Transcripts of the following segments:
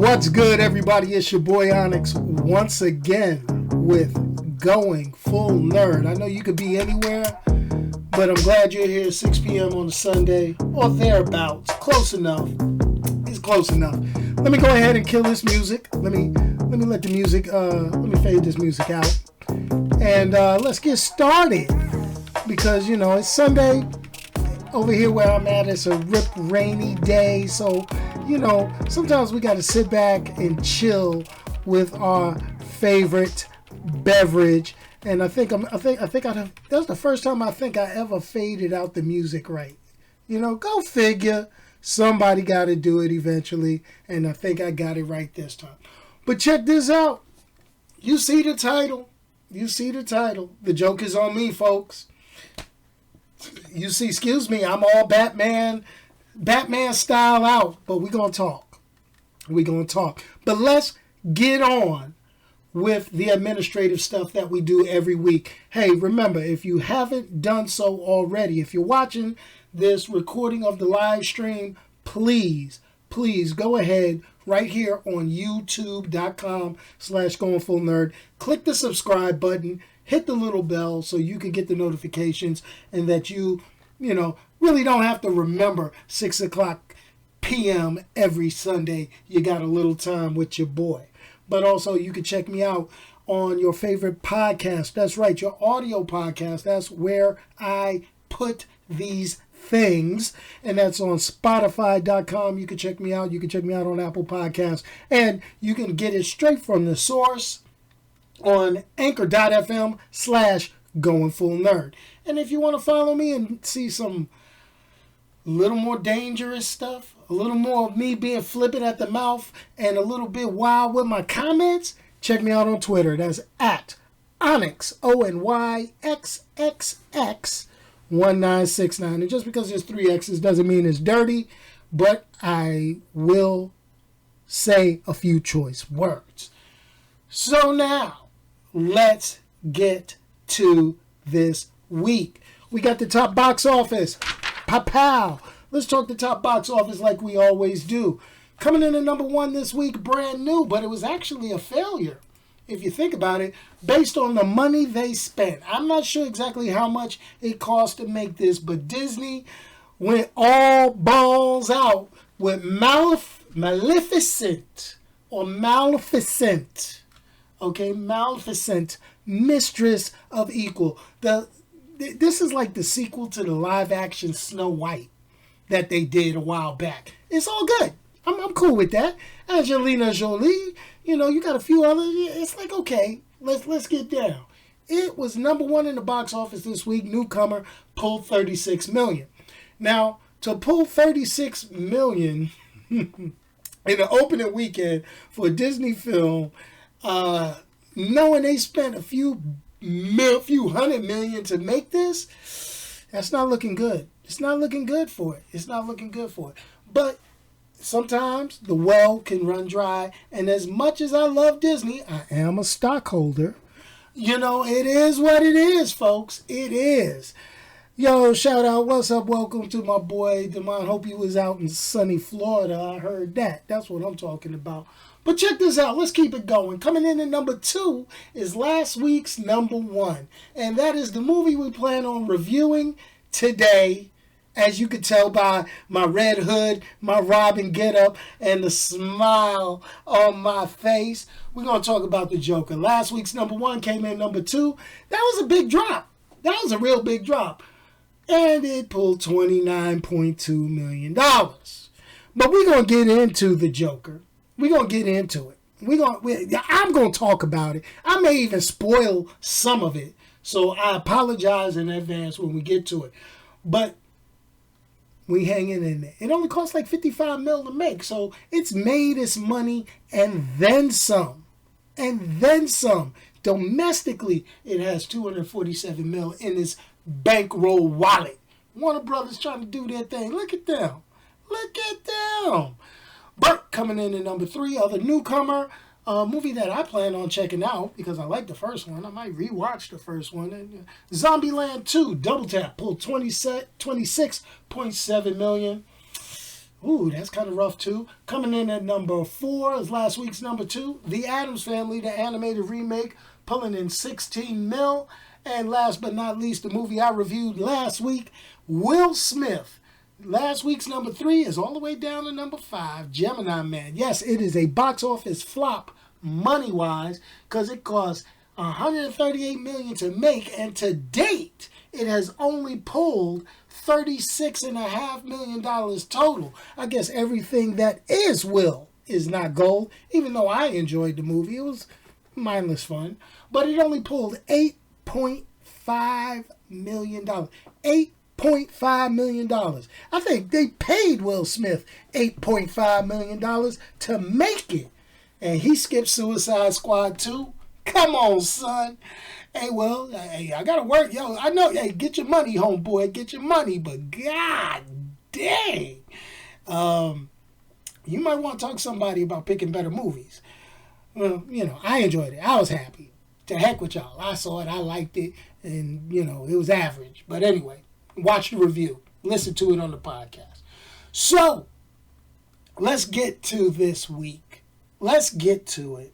What's good, everybody? It's your boy Onyx once again with Going Full Nerd. I know you could be anywhere, but I'm glad you're here 6 p.m. on a Sunday or thereabouts. Close enough. It's close enough. Let me go ahead and kill this music. Let me let the music, let me fade this music out. And let's get started. Because, you know, it's Sunday. Over here where I'm at, it's a rainy day. So, you know, sometimes we got to sit back and chill with our favorite beverage. And I think that's the first time I think I ever faded out the music right. You know, go figure. Somebody got to do it eventually. And I think I got it right this time. But check this out. You see the title. The joke is on me, folks. You see, excuse me, I'm all Batman style out, but we're going to talk. But let's get on with the administrative stuff that we do every week. Hey, remember, if you haven't done so already, if you're watching this recording of the live stream, please go ahead right here on youtube.com/goingfullnerd. Click the subscribe button. Hit the little bell so you can get the notifications and that you really don't have to remember 6 o'clock p.m. every Sunday. You got a little time with your boy. But also you can check me out on your favorite podcast. That's right, your audio podcast. That's where I put these things. And that's on Spotify.com. You can check me out. You can check me out on Apple Podcasts. And you can get it straight from the source on anchor.fm/goingfullnerd. And if you want to follow me and see some little more dangerous stuff, a little more of me being flippant at the mouth and a little bit wild with my comments, check me out on Twitter. That's at Onyx, ONYXXX1969. And just because there's 3 X's doesn't mean it's dirty, but I will say a few choice words. So now, let's get to this week. We got the top box office. Pow. Let's talk the top box office like we always do. Coming in at number 1 this week, brand new, but it was actually a failure, if you think about it, based on the money they spent. I'm not sure exactly how much it cost to make this, but Disney went all balls out with Maleficent. Okay, Maleficent, Mistress of Equal. This is like the sequel to the live-action Snow White that they did a while back. It's all good. I'm cool with that. Angelina Jolie, you got a few others. It's like, okay, let's get down. It was number 1 in the box office this week. Newcomer pulled $36 million. Now, to pull $36 million in the opening weekend for a Disney film, knowing they spent a few $100 million to make this, that's not looking good. It's not looking good for it. But sometimes the well can run dry, and as much as I love Disney, I am a stockholder. It is what it is, folks. It is. Yo, shout out, what's up? Welcome to my boy Demond. Hope you was out in sunny Florida. I heard that. That's what I'm talking about. But check this out. Let's keep it going. Coming in at number 2 is last week's number 1. And that is the movie we plan on reviewing today. As you can tell by my red hood, my Robin getup, and the smile on my face. We're going to talk about the Joker. Last week's number 1 came in number 2. That was a big drop. That was a real big drop. And it pulled $29.2 million. But we're going to get into the Joker. We're going to get into it. I'm going to talk about it. I may even spoil some of it. So I apologize in advance when we get to it. But we hanging in there. It only costs like $55 million to make. So it's made its money and then some. Domestically, it has $247 million in its bankroll wallet. Warner Brothers trying to do their thing. Look at them. But coming in at number 3, other newcomer, a movie that I plan on checking out because I like the first one. I might rewatch the first one. And Zombieland 2, Double Tap, pulled $26.7 million. Ooh, that's kind of rough too. Coming in at number 4 is last week's number 2. The Addams Family, the animated remake, pulling in 16 mil. And last but not least, the movie I reviewed last week, Will Smith. Last week's number 3 is all the way down to number 5, Gemini Man. Yes, it is a box office flop money-wise because it cost $138 million to make, and to date, it has only pulled $36.5 million total. I guess everything that is Will is not gold, even though I enjoyed the movie. It was mindless fun. But it only pulled $8.5 million. $8.5 million. I think they paid Will Smith $8.5 million to make it. And he skipped Suicide Squad 2. Come on, son. Hey, well, hey, I gotta work. Yo, I know. Hey, get your money, homeboy. Get your money. But god dang. You might want to talk to somebody about picking better movies. Well, I enjoyed it. I was happy. To heck with y'all. I saw it. I liked it. And, it was average. But anyway, watch the review. Listen to it on the podcast. So, let's get to this week. Let's get to it.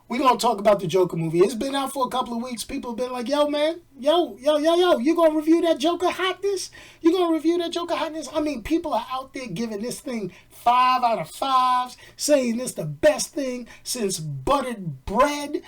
We're going to talk about the Joker movie. It's been out for a couple of weeks. People have been like, yo, man, yo, you going to review that Joker hotness? You going to review that Joker hotness? I mean, people are out there giving this thing 5 out of 5s, saying it's the best thing since buttered bread.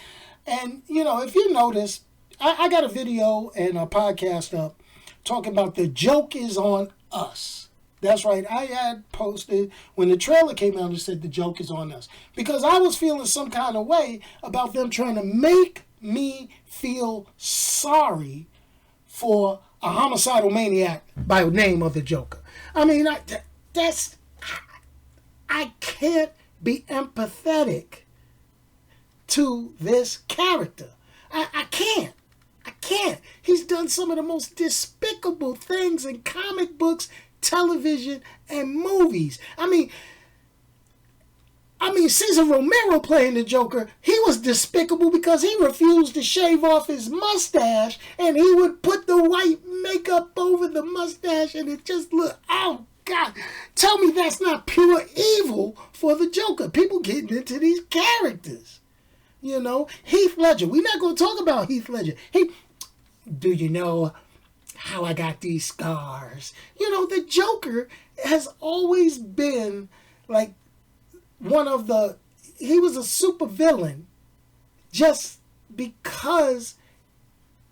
And, if you notice, I got a video and a podcast up talking about the joke is on us. That's right. I had posted when the trailer came out and said the joke is on us. Because I was feeling some kind of way about them trying to make me feel sorry for a homicidal maniac by the name of the Joker. I mean, I can't be empathetic to this character. I can't. He's done some of the most despicable things in comic books, television, and movies. I mean, Cesar Romero playing the Joker, he was despicable because he refused to shave off his mustache, and he would put the white makeup over the mustache, and it just looked, oh God, tell me that's not pure evil for the Joker. People getting into these characters. Heath Ledger. We're not going to talk about Heath Ledger. Do you know how I got these scars? The Joker has always been like he was a super villain just because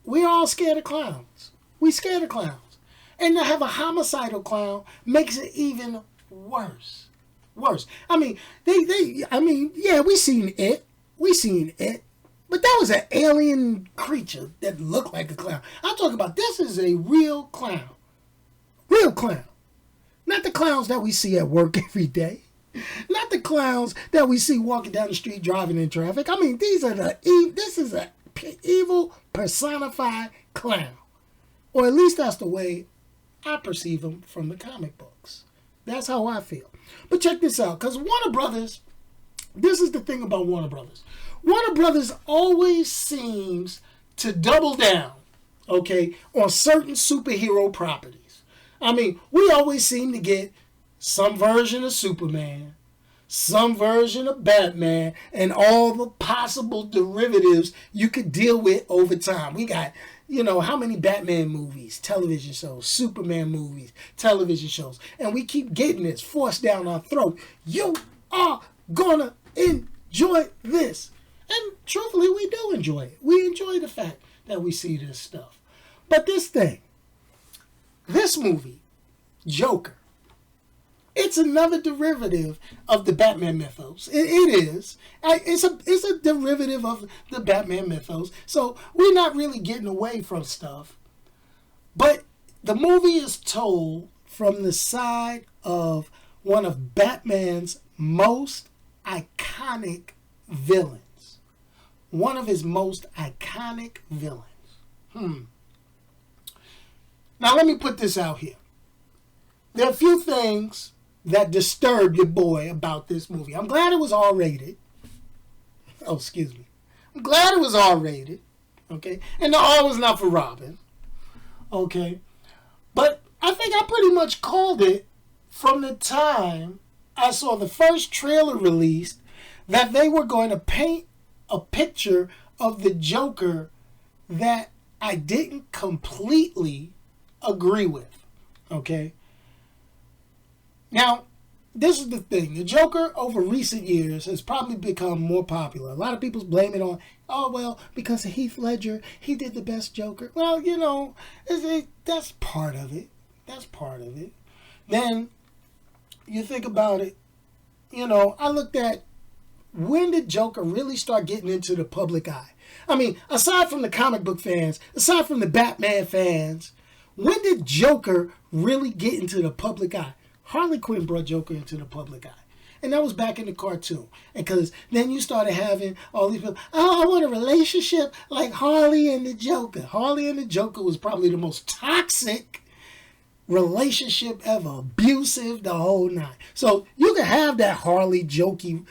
we're all scared of clowns. We scared of clowns. And to have a homicidal clown makes it even worse. I mean, yeah, we seen it. But that was an alien creature that looked like a clown. I'm talking about this is a real clown. Real clown. Not the clowns that we see at work every day. Not the clowns that we see walking down the street driving in traffic. I mean, this is an evil personified clown. Or at least that's the way I perceive him from the comic books. That's how I feel. But check this out, because Warner Brothers, this is the thing about Warner Brothers. Warner Brothers always seems to double down, on certain superhero properties. I mean, we always seem to get some version of Superman, some version of Batman, and all the possible derivatives you could deal with over time. We got, how many Batman movies, television shows, Superman movies, television shows, and we keep getting this forced down our throat. You are gonna enjoy this. And truthfully, we do enjoy it. We enjoy the fact that we see this stuff. But this movie, Joker, it's another derivative of the Batman mythos. It is. It's a derivative of the Batman mythos. So we're not really getting away from stuff. But the movie is told from the side of one of Batman's most iconic villains. One of his most iconic villains. Now let me put this out here. There are a few things that disturbed your boy about this movie. I'm glad it was R-rated. Oh, excuse me. I'm glad it was R-rated. Okay? And the R was not for Robin. Okay? But I think I pretty much called it from the time I saw the first trailer released that they were going to paint a picture of the Joker that I didn't completely agree with. Okay? Now, this is the thing. The Joker, over recent years, has probably become more popular. A lot of people blame it on, oh, well, because of Heath Ledger, he did the best Joker. Well, that's part of it. That's part of it. Then, you think about it, I looked at, when did Joker really start getting into the public eye? I mean, aside from the comic book fans, aside from the Batman fans, when did Joker really get into the public eye? Harley Quinn brought Joker into the public eye. And that was back in the cartoon. And because then you started having all these people, oh, I want a relationship like Harley and the Joker. Harley and the Joker was probably the most toxic relationship ever. Abusive, the whole nine. So you can have that Harley Joker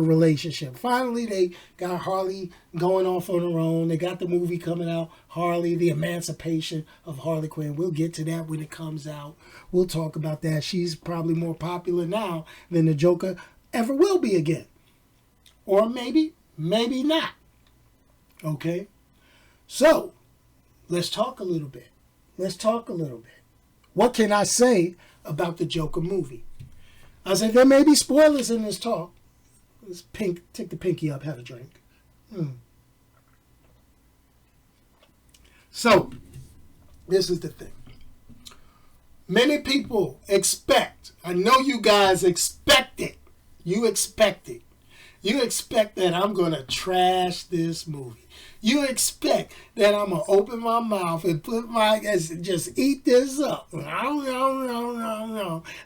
relationship. Finally, they got Harley going off on her own. They got the movie coming out, Harley, the Emancipation of Harley Quinn. We'll get to that when it comes out. We'll talk about that. She's probably more popular now than the Joker ever will be again. Or maybe not. Okay? So, let's talk a little bit. What can I say about the Joker movie? I said there may be spoilers in this talk. Let's take the pinky up, have a drink. So, this is the thing. Many people expect, I know you guys expect it. You expect it. You expect that I'm going to trash this movie. You expect that I'm going to open my mouth and just eat this up.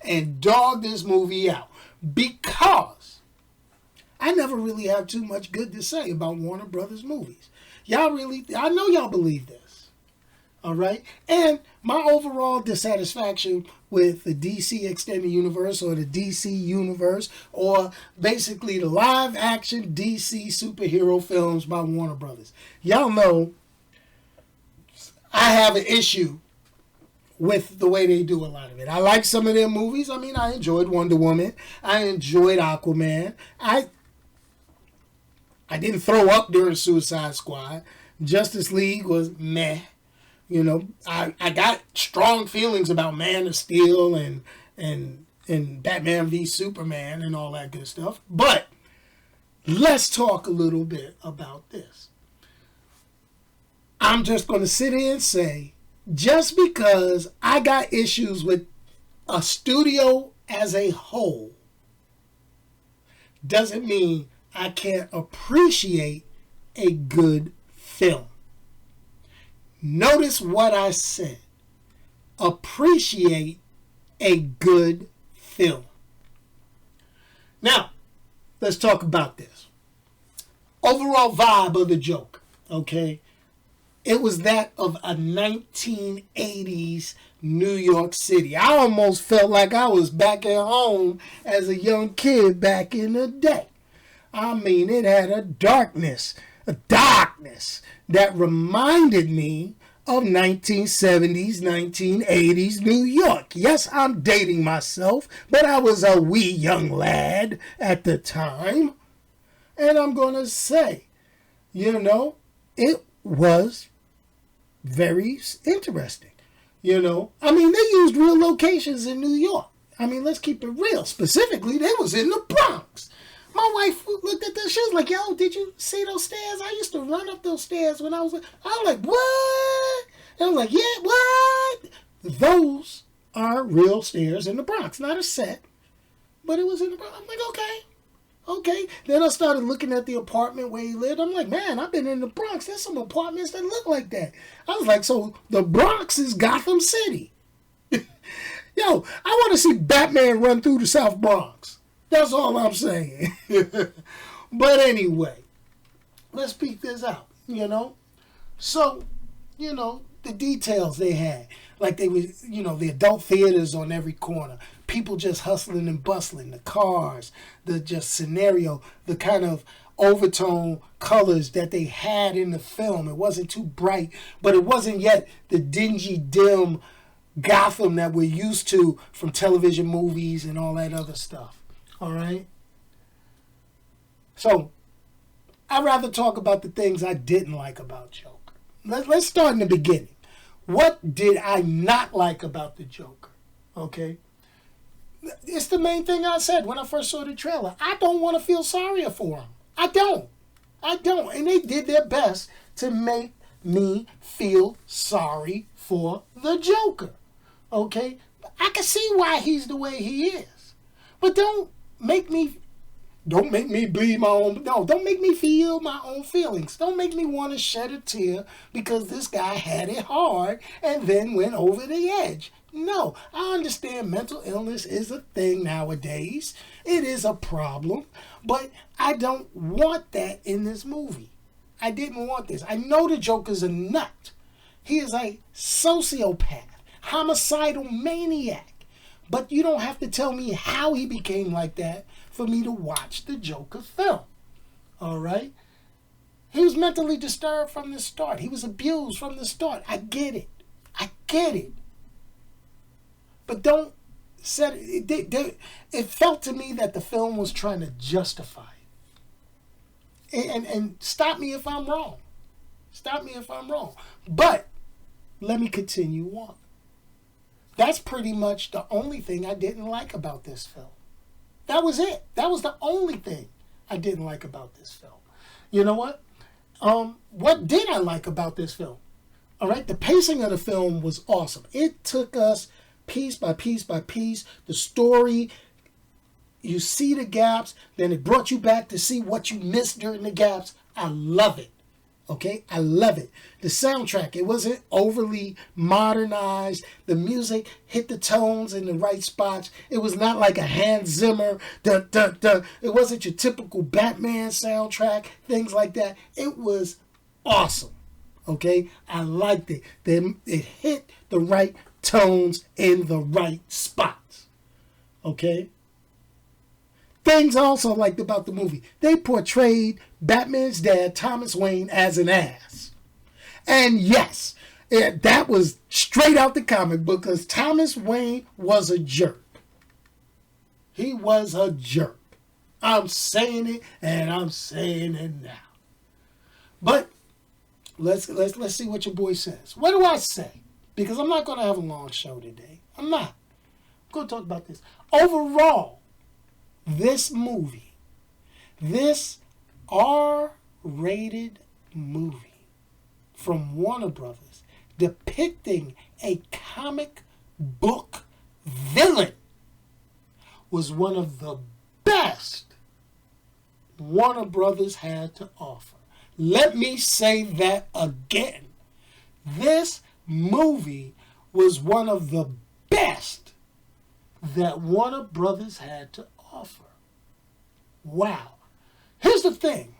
And dog this movie out. Because I never really have too much good to say about Warner Brothers movies. I know y'all believe this. All right? And my overall dissatisfaction with the DC Extended Universe or the DC Universe or basically the live action DC superhero films by Warner Brothers. Y'all know I have an issue with the way they do a lot of it. I like some of their movies. I mean, I enjoyed Wonder Woman. I enjoyed Aquaman. I didn't throw up during Suicide Squad. Justice League was meh. I got strong feelings about Man of Steel and Batman v Superman and all that good stuff. But let's talk a little bit about this. I'm just going to sit here and say, just because I got issues with a studio as a whole doesn't mean I can't appreciate a good film. Notice what I said. Appreciate a good film. Now, let's talk about this. Overall vibe of the Joker, okay? It was that of a 1980s New York City. I almost felt like I was back at home as a young kid back in the day. I mean, it had a darkness that reminded me of 1970s, 1980s New York. Yes, I'm dating myself, but I was a wee young lad at the time. And I'm going to say, it was very interesting. I mean, they used real locations in New York. I mean, let's keep it real. Specifically, they was in the Bronx. My wife looked at this. She was like, yo, did you see those stairs? I used to run up those stairs when I was like, what? And I was like, yeah, what? Those are real stairs in the Bronx. Not a set, but it was in the Bronx. I'm like, okay. Then I started looking at the apartment where he lived. I'm like, man, I've been in the Bronx. There's some apartments that look like that. I was like, so the Bronx is Gotham City. Yo, I want to see Batman run through the South Bronx. That's all I'm saying. But anyway, let's peek this out, So, the details they had. Like they was, the adult theaters on every corner. People just hustling and bustling. The cars, the just scenario, the kind of overtone colors that they had in the film. It wasn't too bright, but it wasn't yet the dingy, dim Gotham that we're used to from television movies and all that other stuff. All right? So, I'd rather talk about the things I didn't like about Joker. Let's start in the beginning. What did I not like about the Joker? Okay? It's the main thing I said when I first saw the trailer. I don't want to feel sorry for him. I don't. And they did their best to make me feel sorry for the Joker. Okay? I can see why he's the way he is. But don't make me bleed my own. No, don't make me feel my own feelings. Don't make me want to shed a tear because this guy had it hard and then went over the edge. No, I understand mental illness is a thing nowadays. It is a problem, but I don't want that in this movie. I didn't want this. I know the Joker's a nut. He is a sociopath, homicidal maniac. But you don't have to tell me how he became like that for me to watch the Joker film. All right? He was mentally disturbed from the start. He was abused from the start. I get it. But don't set it. It felt to me that the film was trying to justify it. And stop me if I'm wrong. But let me continue on. That's pretty much the only thing I didn't like about this film. That was it. That was the only thing I didn't like about this film. You know what? What did I like about this film? All right, the pacing of the film was awesome. It took us piece by piece by piece. The story, you see the gaps, then it brought you back to see what you missed during the gaps. I love it. Okay, I love it. The soundtrack, it wasn't overly modernized. The music hit the tones in the right spots. It was not like a Hans Zimmer, dun, dun, dun. It wasn't your typical Batman soundtrack, things like that. It was awesome. Okay, I liked it. Then it hit the right tones in the right spots. Okay. Things I also liked about the movie. They portrayed Batman's dad, Thomas Wayne, as an ass. And yes, that was straight out the comic book because Thomas Wayne was a jerk. He was a jerk. I'm saying it and I'm saying it now. But let's see what your boy says. What do I say? Because I'm not going to have a long show today. I'm not. I'm going to talk about this. Overall, this movie, this R-rated movie from Warner Brothers depicting a comic book villain was one of the best Warner Brothers had to offer. Let me say that again. This movie was one of the best that Warner Brothers had to offer. Wow. Here's the thing.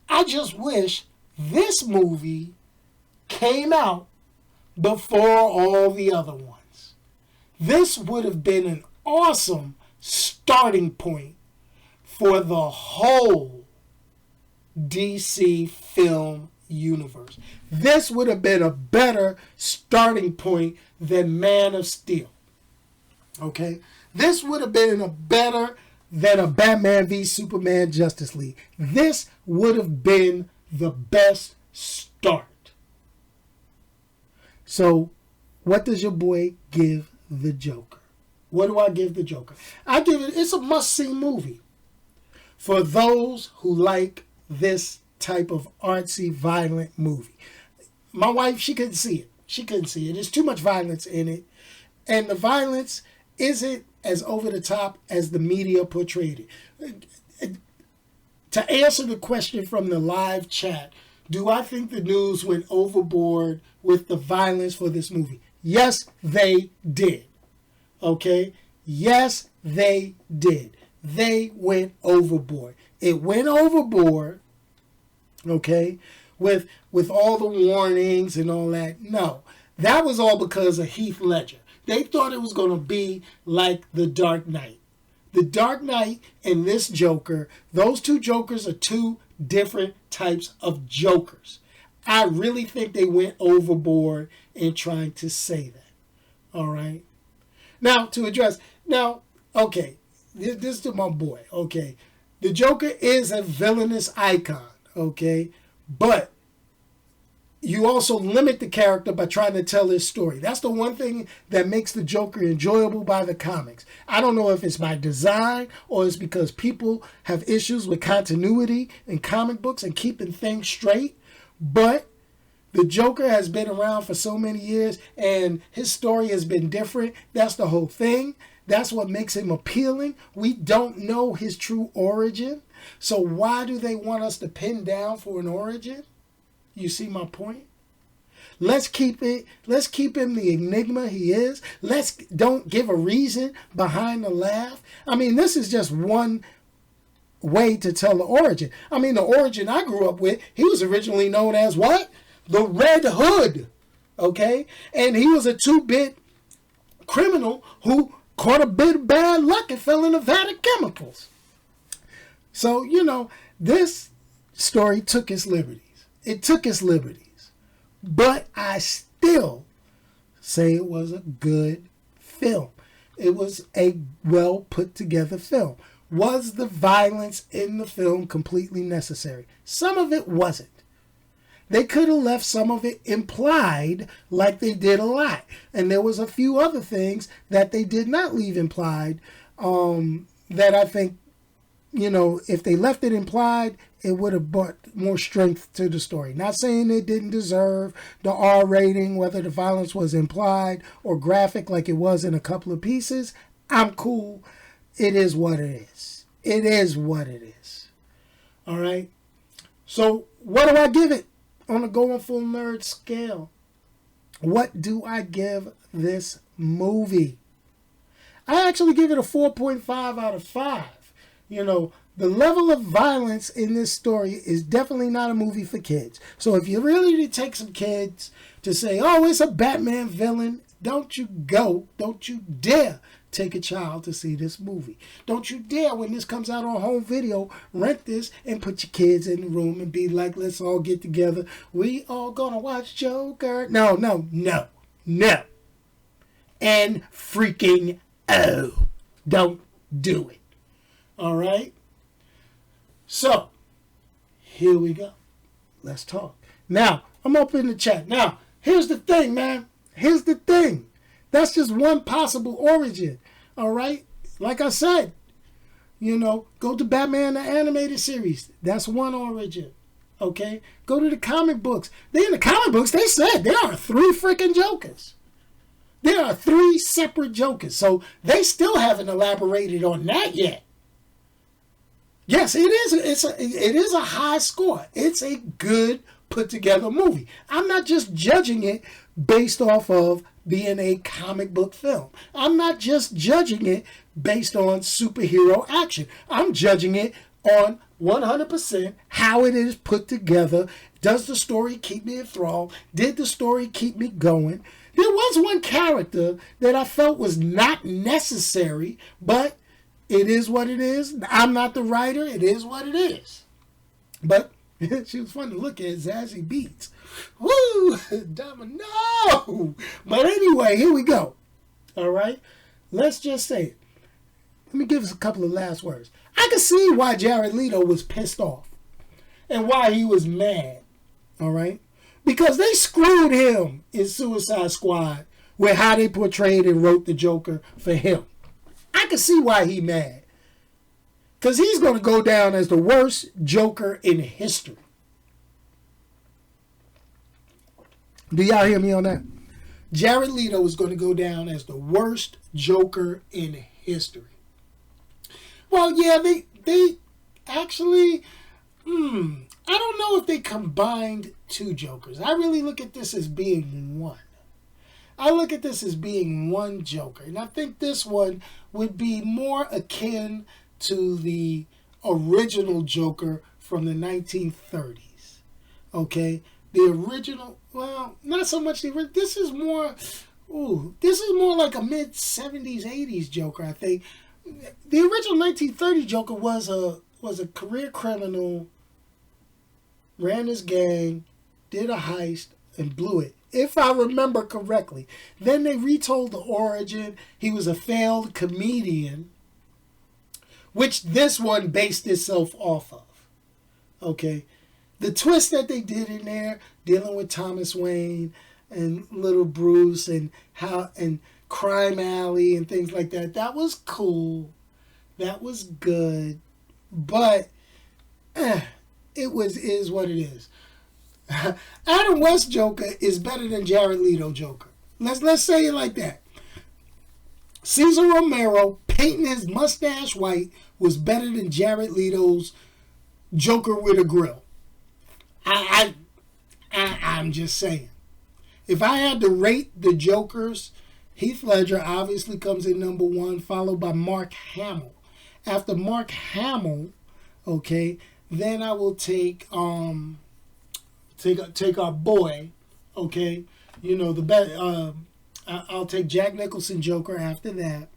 I just wish this movie came out before all the other ones. This would have been an awesome starting point for the whole DC film universe. This would have been a better starting point than Man of Steel. Okay? This would have been better than a Batman v Superman Justice League. This would have been the best start. So, what does your boy give the Joker? What do I give the Joker? I give it's a must-see movie for those who like this type of artsy, violent movie. My wife, she couldn't see it. There's too much violence in it. And the violence isn't as over the top as the media portrayed it. To answer the question from the live chat, do I think the news went overboard with the violence for this movie? Yes, they did. Okay? Yes, they did. They went overboard. It went overboard, okay, with all the warnings and all that. No, that was all because of Heath Ledger. They thought it was going to be like The Dark Knight. The Dark Knight and this Joker, those two Jokers are two different types of Jokers. I really think they went overboard in trying to say that. All right. Now, to address, now, okay, this is to my boy, okay. The Joker is a villainous icon, okay, but you also limit the character by trying to tell his story. That's the one thing that makes the Joker enjoyable by the comics. I don't know if it's by design or it's because people have issues with continuity in comic books and keeping things straight, but the Joker has been around for so many years and his story has been different. That's the whole thing. That's what makes him appealing. We don't know his true origin. So why do they want us to pin down for an origin? You see my point? Let's keep him the enigma he is. Don't give a reason behind the laugh. I mean, this is just one way to tell the origin. I mean, the origin I grew up with, he was originally known as what? The Red Hood. Okay? And he was a 2-bit criminal who caught a bit of bad luck and fell in a vat of chemicals. So, this story took its liberties. It took its liberties. But I still say it was a good film. It was a well put together film. Was the violence in the film completely necessary? Some of it wasn't. They could have left some of it implied like they did a lot. And there was a few other things that they did not leave implied that I think, if they left it implied, it would have brought more strength to the story. Not saying it didn't deserve the R rating, whether the violence was implied or graphic like it was in a couple of pieces. I'm cool. It is what it is. It is what it is. All right. So what do I give it on a Going Full Nerd scale? What do I give this movie? I actually give it a 4.5 out of 5. The level of violence in this story is definitely not a movie for kids. So if you really need to take some kids to say, oh, it's a Batman villain, don't you dare take a child to see this movie. Don't you dare, when this comes out on home video, rent this and put your kids in the room and be like, let's all get together. We all gonna watch Joker. No. And freaking don't do it. All right? So, here we go. Let's talk. Now, I'm opening the chat. Now, here's the thing, man. Here's the thing. That's just one possible origin. All right? Like I said, go to Batman the Animated Series. That's one origin. Okay? Go to the comic books. In the comic books, they said there are 3 freaking Jokers. There are 3 separate Jokers. So, they still haven't elaborated on that yet. Yes, it is. It is a high score. It's a good put together movie. I'm not just judging it based off of being a comic book film. I'm not just judging it based on superhero action. I'm judging it on 100% how it is put together. Does the story keep me enthralled? Did the story keep me going? There was one character that I felt was not necessary, but it is what it is. I'm not the writer. It is what it is. But she was fun to look at, Zazie Beetz. Woo! No! But anyway, here we go. All right? Let's just say it. Let me give us a couple of last words. I can see why Jared Leto was pissed off and why he was mad. All right? Because they screwed him in Suicide Squad with how they portrayed and wrote the Joker for him. I can see why he's mad. Because he's going to go down as the worst Joker in history. Do y'all hear me on that? Jared Leto is going to go down as the worst Joker in history. Well, yeah, they actually, I don't know if they combined 2 Jokers. I really look at this as being one. I look at this as being one Joker. And I think this one would be more akin to the original Joker from the 1930s. Okay? The original, well, not so much the original. This is more like a mid-70s, 80s Joker, I think. The original 1930 Joker was a career criminal, ran his gang, did a heist, and blew it, if I remember correctly. Then they retold the origin. He was a failed comedian, which this one based itself off of. Okay, the twist that they did in there, dealing with Thomas Wayne and Little Bruce and how and Crime Alley and things like that, that was cool. That was good, but it is what it is. Adam West Joker is better than Jared Leto Joker. Let's say it like that. Cesar Romero painting his mustache white was better than Jared Leto's Joker with a grill. I'm just saying. If I had to rate the Jokers, Heath Ledger obviously comes in number one, followed by Mark Hamill. After Mark Hamill, okay, then I will take our boy, okay, you know the best. I'll take Jack Nicholson Joker after that.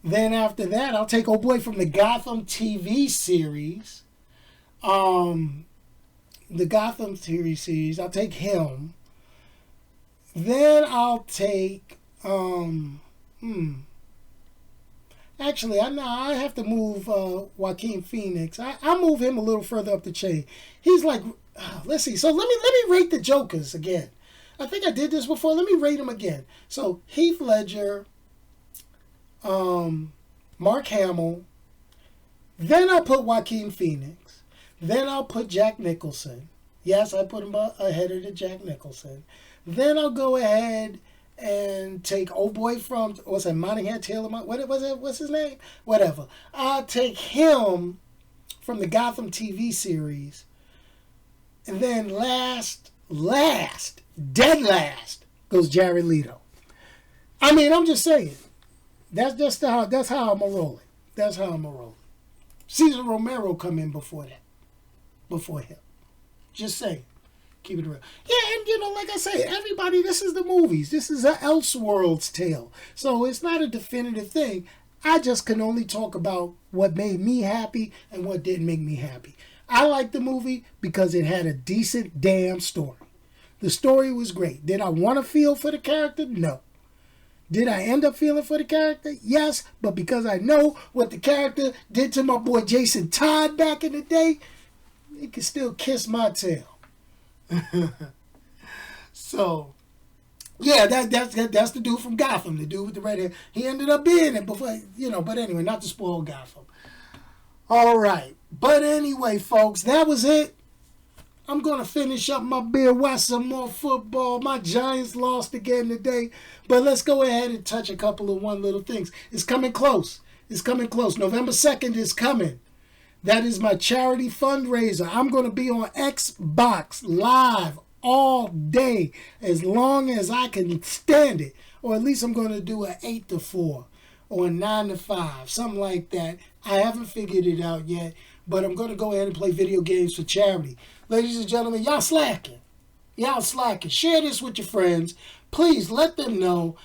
Then after that, I'll take old boy from the Gotham TV series. The Gotham TV series. I'll take him. Then I'll take Actually, I have to move Joaquin Phoenix. I move him a little further up the chain. He's like, let's see. So let me rate the Jokers again. I think I did this before. Let me rate them again. So Heath Ledger, Mark Hamill. Then I'll put Joaquin Phoenix. Then I'll put Jack Nicholson. Yes, I put him ahead of the Jack Nicholson. Then I'll go ahead and take old boy from, what's that, Monahan Taylor, what was it? What's his name? Whatever. I'll take him from the Gotham TV series. And then dead last, goes Jared Leto. I mean, I'm just saying. That's how I'm a rolling. That's how I'm a rolling. Cesar Romero come in before that. Before him. Just saying. Keep it real. Yeah, and like I say, everybody, this is the movies. This is an Elseworlds tale. So it's not a definitive thing. I just can only talk about what made me happy and what didn't make me happy. I liked the movie because it had a decent damn story. The story was great. Did I want to feel for the character? No. Did I end up feeling for the character? Yes, but because I know what the character did to my boy Jason Todd back in the day, he can still kiss my tail. So, yeah, that's the dude from Gotham, the dude with the red hair. He ended up being it before, but anyway, not to spoil Gotham. All right. But anyway, folks, that was it. I'm going to finish up my beer, watch some more football. My Giants lost again today. But let's go ahead and touch a couple of one little things. It's coming close. November 2nd is coming. That is my charity fundraiser. I'm going to be on Xbox Live all day as long as I can stand it. Or at least I'm going to do an 8 to 4 or a 9 to 5, something like that. I haven't figured it out yet, but I'm going to go ahead and play video games for charity. Ladies and gentlemen, y'all slacking. Share this with your friends. Please let them know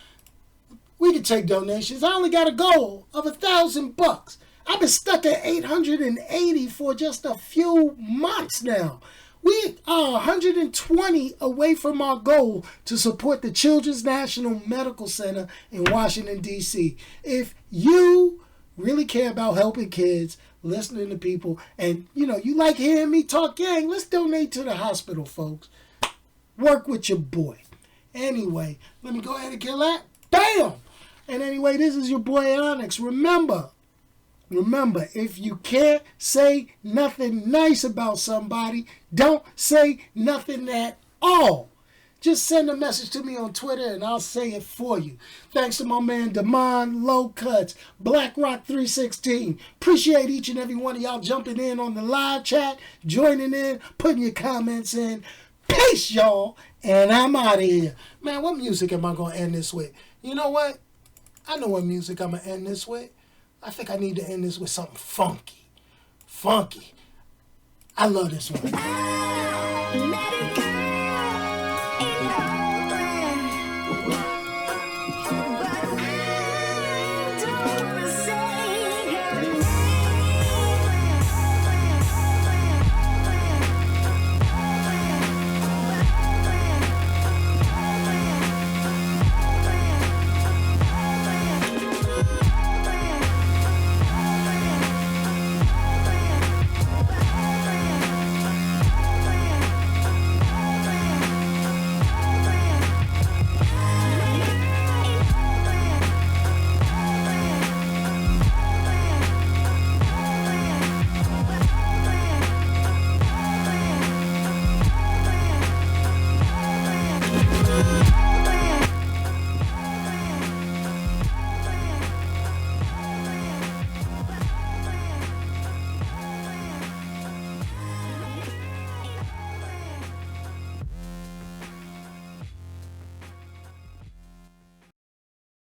we can take donations. I only got a goal of $1,000. I've been stuck at 880 for just a few months now. We are 120 away from our goal to support the Children's National Medical Center in Washington, D.C. If you really care about helping kids, listening to people, and you like hearing me talk gang, let's donate to the hospital, folks. Work with your boy. Anyway, let me go ahead and kill that. Bam! And anyway, this is your boy Onyx. Remember, if you can't say nothing nice about somebody, don't say nothing at all. Just send a message to me on Twitter and I'll say it for you. Thanks to my man Damon Low Cuts, BlackRock 316. Appreciate each and every one of y'all jumping in on the live chat, joining in, putting your comments in. Peace, y'all. And I'm out of here. Man, what music am I going to end this with? You know what? I know what music I'm going to end this with. I think I need to end this with something funky. I love this one.